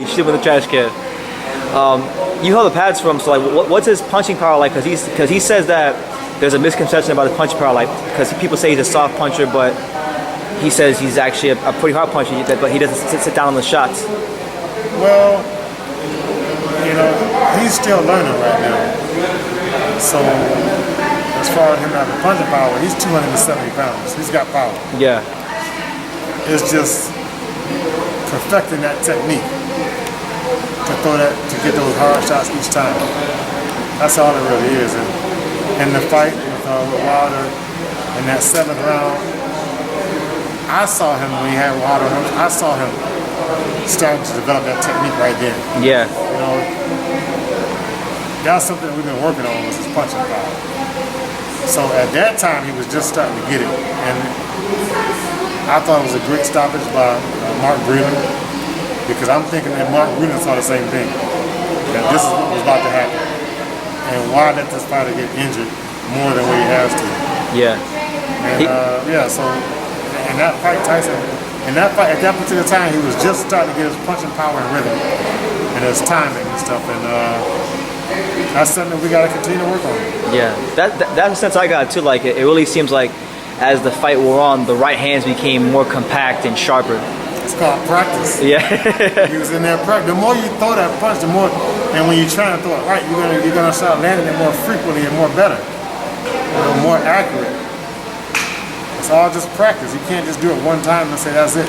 shit with the trash can. You held the pads for him, so like, what's his punching power like? Because he says that there's a misconception about his punching power, like because people say he's a soft puncher, but he says he's actually a pretty hard puncher, but he doesn't sit down on the shots. Well, you know, he's still learning right now. So as far as him having punching power, he's 270 pounds. He's got power. Yeah. It's just perfecting that technique to get those hard shots each time. That's all it really is. And in the fight with Wilder in that 7th round, I saw him when he had Wilder. I saw him starting to develop that technique right then. Yeah. You know, that's something that we've been working on, was his punching power. So at that time, he was just starting to get it. And I thought it was a great stoppage by Mark Breland, because I'm thinking that Mark Breland saw the same thing, that this is what was about to happen. And why let this fighter get injured more than what he has to? Yeah. And so in that fight, Tyson, at that particular time, he was just starting to get his punching power and rhythm and his timing and stuff. And that's something that we got to continue to work on. Yeah, that's the sense I got too. Like, it really seems like as the fight wore on, the right hands became more compact and sharper. It's called practice. Yeah. He was in there practice. The more you throw that punch, the more, and when you're trying to throw it right, you're gonna start landing it more frequently and more better, more accurate. It's all just practice. You can't just do it one time and say that's it.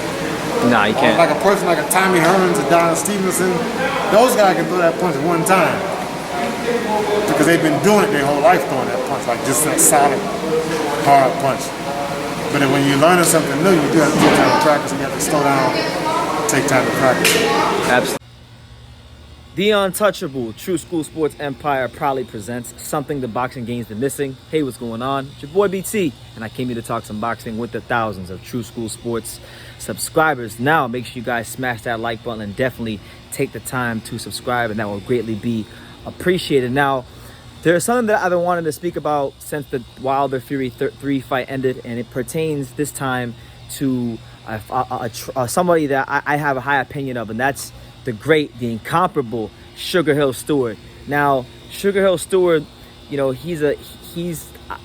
Nah, you can't. Like a person like a Tommy Hearns or Don Stevenson, those guys can throw that punch one time because they've been doing it their whole life, throwing that punch, like just that solid, hard punch. But when you're learning something new, you do have to take time to practice, and you have to slow down, take time to practice. Absolutely. The Untouchable True School Sports Empire proudly presents something the boxing game's been missing. Hey, what's going on? It's your boy BT, and I came here to talk some boxing with the thousands of True School Sports subscribers. Now, make sure you guys smash that like button and definitely take the time to subscribe, and that will greatly be appreciated. Now, there's something that I've been wanting to speak about since the Wilder Fury 3 fight ended, and it pertains this time to somebody that I have a high opinion of, and that's the great, the incomparable Sugar Hill Steward. Now, Sugar Hill Steward, you know,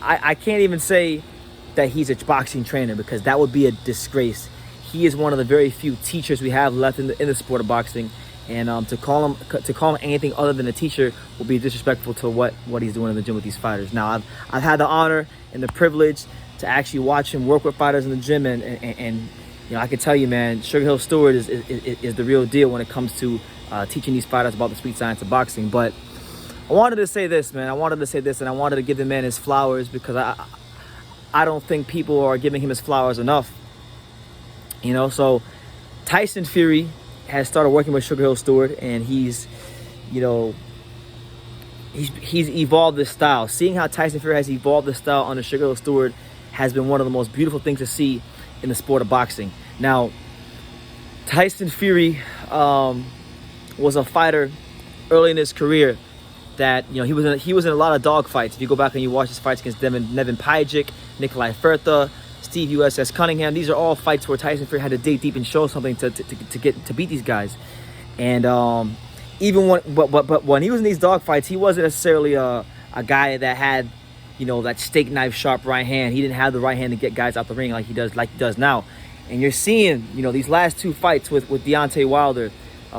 I can't even say that he's a boxing trainer, because that would be a disgrace. He is one of the very few teachers we have left in the sport of boxing. And to call him anything other than a teacher will be disrespectful to what he's doing in the gym with these fighters. Now, I've had the honor and the privilege to actually watch him work with fighters in the gym, and you know, I can tell you, man, Sugar Hill Steward is the real deal when it comes to teaching these fighters about the sweet science of boxing. But I wanted to say this, man. I wanted to give the man his flowers, because I don't think people are giving him his flowers enough. You know, so Tyson Fury has started working with Sugar Hill Steward, and he's evolved this style. Seeing how Tyson Fury has evolved this style under Sugar Hill Steward has been one of the most beautiful things to see in the sport of boxing. Now, Tyson Fury was a fighter early in his career that, you know, he was in a lot of dog fights. If you go back and you watch his fights against Nevin Pajic, Nikolai Fertha, Steve USS Cunningham, these are all fights where Tyson Fury had to dig deep and show something to beat these guys. And even when he was in these dog fights, he wasn't necessarily a guy that had, you know, that steak knife sharp right hand. He didn't have the right hand to get guys out the ring like he does now. And you're seeing, you know, these last two fights with Deontay Wilder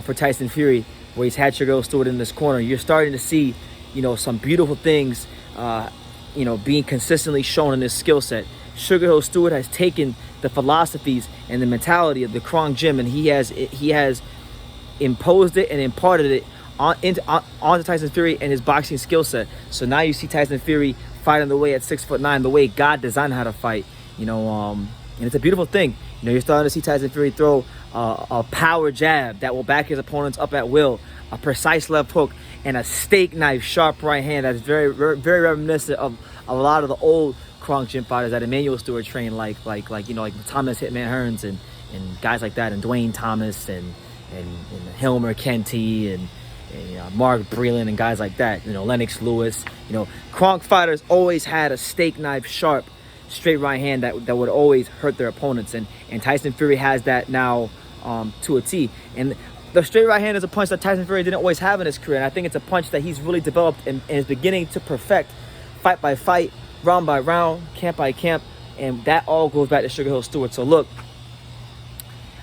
for Tyson Fury, where he's had Sugar Hill Steward in this corner, you're starting to see, you know, some beautiful things, you know, being consistently shown in his skill set. Sugar Hill Steward has taken the philosophies and the mentality of the Krong Gym, and he has imposed it and imparted it onto Tyson Fury and his boxing skill set. So now you see Tyson Fury fighting the way at 6'9", the way God designed how to fight. You know, and it's a beautiful thing. You know, you're starting to see Tyson Fury throw a power jab that will back his opponents up at will, a precise left hook, and a steak knife sharp right hand that's very, very, very reminiscent of a lot of the old Krong Gym fighters that Emmanuel Stewart trained, like you know, like Thomas Hitman Hearns and guys like that, and Dwayne Thomas and Hilmer Kenty and Mark Breland and guys like that. You know, Lennox Lewis. You know, Krong fighters always had a steak knife sharp straight right hand that would always hurt their opponents, and Tyson Fury has that now to a T. And the straight right hand is a punch that Tyson Fury didn't always have in his career, and I think it's a punch that he's really developed and is beginning to perfect, fight by fight, round by round, camp by camp, and that all goes back to Sugar Hill Steward. So look,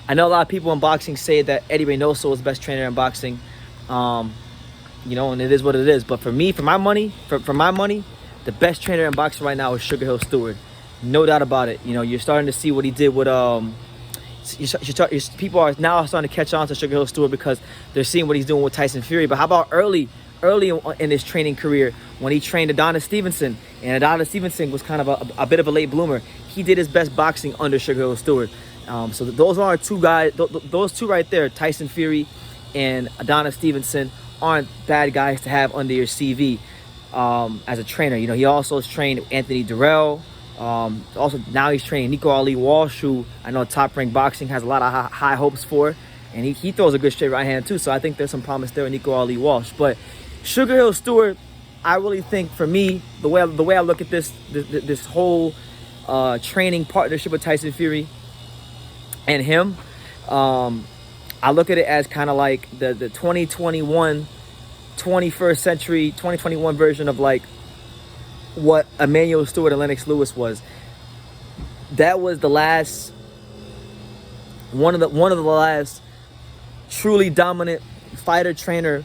I know a lot of people in boxing say that Eddie Reynoso is the best trainer in boxing, you know, and it is what it is. But for me, for my money, the best trainer in boxing right now is Sugar Hill Steward, no doubt about it. You know, you're starting to see what he did with people are now starting to catch on to Sugar Hill Steward because they're seeing what he's doing with Tyson Fury. But how about early in his training career when he trained Adonis Stevenson, and Adonis Stevenson was kind of a bit of a late bloomer. He did his best boxing under Sugar Hill Steward. So those are two guys, those two right there, Tyson Fury and Adonis Stevenson, aren't bad guys to have under your CV as a trainer. You know, he also has trained Anthony Durrell. Also now he's training Nico Ali Walsh, who I know Top Rank Boxing has a lot of high hopes for, and he throws a good straight right hand too. So I think there's some promise there with Nico Ali Walsh. But Sugar Hill Steward, I really think, for me, the way I look at this whole training partnership with Tyson Fury and him, I look at it as kind of like the 2021, 21st century, 2021 version of like what Emmanuel Stewart and Lennox Lewis was. That was the last one of the last truly dominant fighter trainer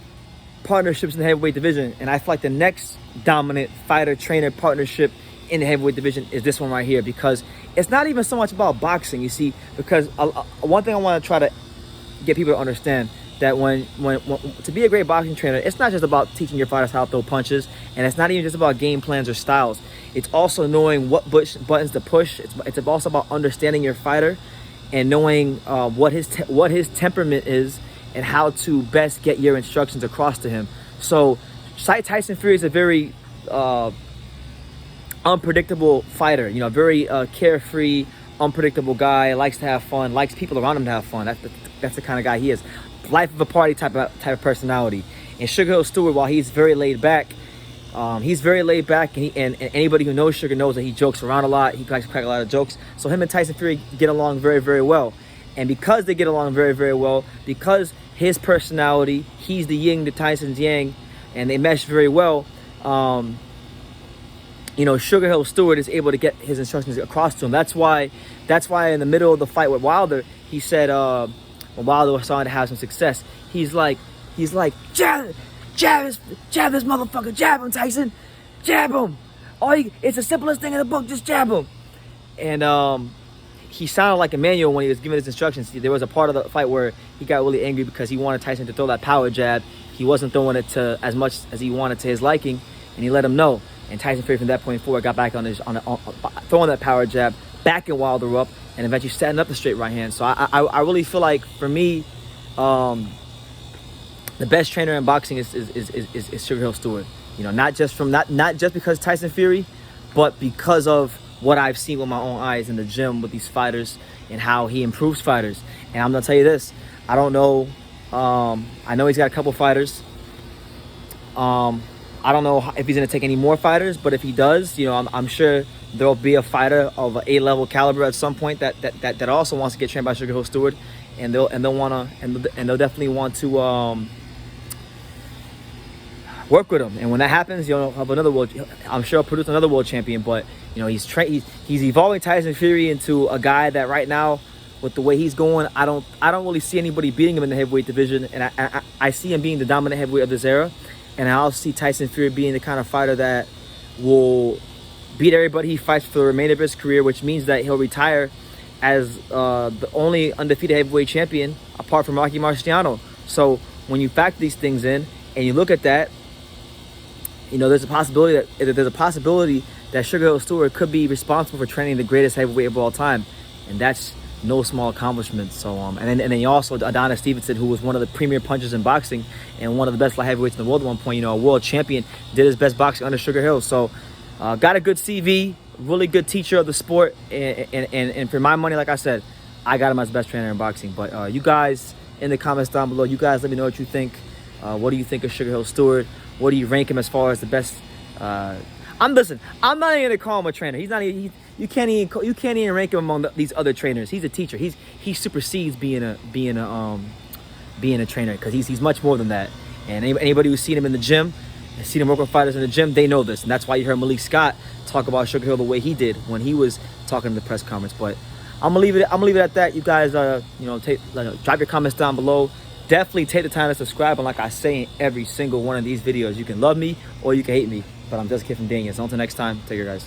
partnerships in the heavyweight division, and I feel like the next dominant fighter trainer partnership in the heavyweight division is this one right here, because it's not even so much about boxing, you see, because one thing I want to try to get people to understand, that when to be a great boxing trainer, it's not just about teaching your fighters how to throw punches, and it's not even just about game plans or styles. It's also knowing what buttons to push. It's also about understanding your fighter and knowing what his temperament is and how to best get your instructions across to him. So Tyson Fury is a very unpredictable fighter, you know, very carefree, unpredictable guy, likes to have fun, likes people around him to have fun. That's the kind of guy he is. Life of a party type of personality. And Sugar Hill Steward, while he's very laid back, and anybody who knows Sugar knows that he jokes around a lot. He likes to crack a lot of jokes. So him and Tyson Fury get along very, very well. And because they get along very, very well, because his personality, he's the yin to Tyson's yang, and they mesh very well, you know, Sugar Hill Steward is able to get his instructions across to him. That's why in the middle of the fight with Wilder, he said, when Wilder was starting to have some success, he's like, jab this motherfucker, jab him, Tyson, jab him. It's the simplest thing in the book, just jab him. And he sounded like Emmanuel when he was giving his instructions. There was a part of the fight where he got really angry because he wanted Tyson to throw that power jab. He wasn't throwing it to as much as he wanted to his liking, and he let him know. And Tyson Fury from that point forward got back on throwing that power jab, backing Wilder up, and eventually setting up the straight right hand. So I really feel like, for me, the best trainer in boxing is Sugar Hill Steward. You know, not just because Tyson Fury, but because of what I've seen with my own eyes in the gym with these fighters and how he improves fighters. And I'm gonna tell you this: I don't know. I know he's got a couple fighters. I don't know if he's going to take any more fighters, but if he does, you know, I'm sure there'll be a fighter of an A-level caliber at some point that also wants to get trained by Sugar Hill Steward, and they'll definitely want to work with him. And when that happens, you'll have another I'm sure he'll produce another world champion. But you know, he's evolving Tyson Fury into a guy that right now, with the way he's going, I don't really see anybody beating him in the heavyweight division, and I see him being the dominant heavyweight of this era. And I also see Tyson Fury being the kind of fighter that will beat everybody he fights for the remainder of his career, which means that he'll retire as the only undefeated heavyweight champion apart from Rocky Marciano. So when you factor these things in and you look at that, you know, there's a possibility that Sugar Hill Steward could be responsible for training the greatest heavyweight of all time, and that's no small accomplishment. So and then you also Adonis Stevenson, who was one of the premier punchers in boxing and one of the best light heavyweights in the world at one point, you know, a world champion, did his best boxing under Sugar Hill. So got a good CV, really good teacher of the sport, and for my money, like I said, I got him as best trainer in boxing. But you guys in the comments down below, you guys let me know what you think. What do you think of Sugar Hill Steward? What do you rank him as far as the best? I'm not even gonna call him a trainer. He's not even. You can't even rank him among these other trainers. He's a teacher. He supersedes being a being a trainer, because he's much more than that. And anybody who's seen him in the gym and seen him work with fighters in the gym, they know this. And that's why you heard Malik Scott talk about Sugar Hill the way he did when he was talking in the press conference. But I'm gonna leave it at that. You guys, drop your comments down below. Definitely take the time to subscribe. And like I say in every single one of these videos, you can love me or you can hate me. But I'm just kidding, Daniel. So until next time, take care, guys.